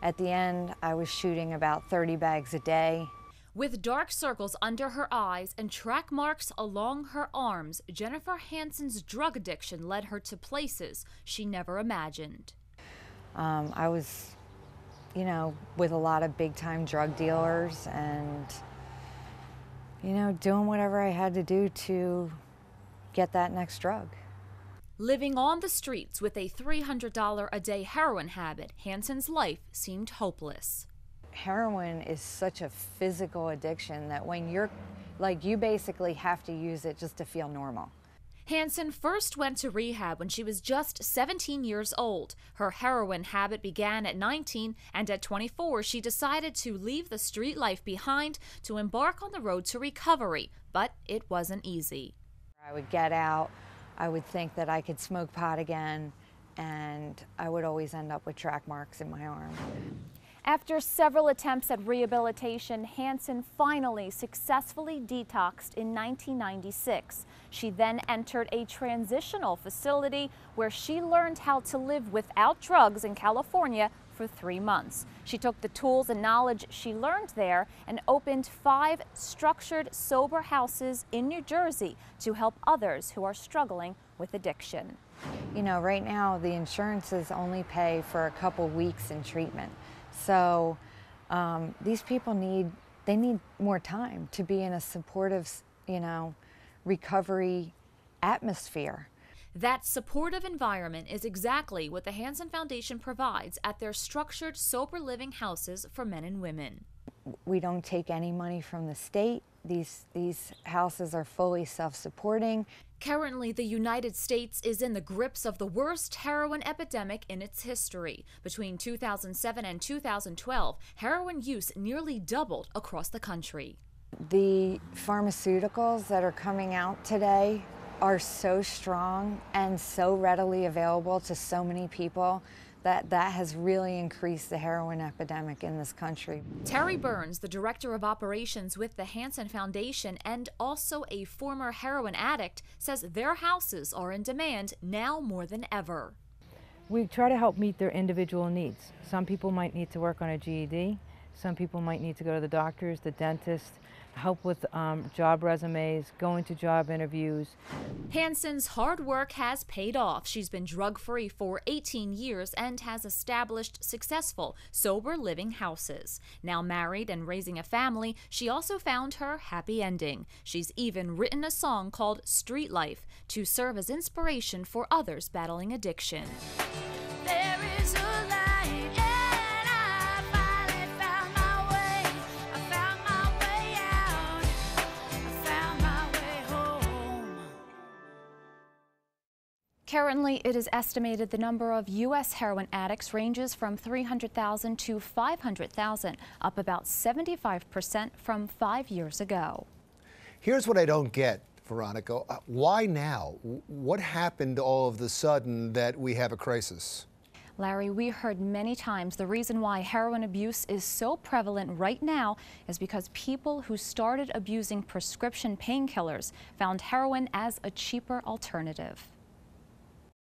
At the end, I was shooting about 30 bags a day. With dark circles under her eyes and track marks along her arms, Jennifer Hansen's drug addiction led her to places she never imagined. I was, with a lot of big-time drug dealers and, doing whatever I had to do to get that next drug. Living on the streets with a $300 a day heroin habit, Hansen's life seemed hopeless. Heroin is such a physical addiction that when you basically have to use it just to feel normal. Hansen first went to rehab when she was just 17 years old. Her heroin habit began at 19, and at 24, she decided to leave the street life behind to embark on the road to recovery, but it wasn't easy. I would get out, I would think that I could smoke pot again, and I would always end up with track marks in my arm. After several attempts at rehabilitation, Hansen finally successfully detoxed in 1996. She then entered a transitional facility where she learned how to live without drugs in California for 3 months. She took the tools and knowledge she learned there and opened 5 structured sober houses in New Jersey to help others who are struggling with addiction. Right now the insurances only pay for a couple weeks in treatment. So these people need more time to be in a supportive, recovery atmosphere. That supportive environment is exactly what the Hansen Foundation provides at their structured sober living houses for men and women. We don't take any money from the state. These houses are fully self-supporting. Currently, the United States is in the grips of the worst heroin epidemic in its history. Between 2007 and 2012, heroin use nearly doubled across the country. The pharmaceuticals that are coming out today are so strong and so readily available to so many people that has really increased the heroin epidemic in this country. Terry Burns, the director of operations with the Hansen Foundation and also a former heroin addict, says their houses are in demand now more than ever. We try to help meet their individual needs. Some people might need to work on a GED. Some people might need to go to the doctors, the dentist, help with job resumes, going to job interviews. Hansen's hard work has paid off. She's been drug-free for 18 years and has established successful sober living houses. Now married and raising a family, she also found her happy ending. She's even written a song called Street Life to serve as inspiration for others battling addiction. There is a light. Currently, it is estimated the number of U.S. heroin addicts ranges from 300,000 to 500,000, up about 75% from 5 years ago. Here's what I don't get, Veronica. Why now? What happened all of a sudden that we have a crisis? Larry, we heard many times the reason why heroin abuse is so prevalent right now is because people who started abusing prescription painkillers found heroin as a cheaper alternative.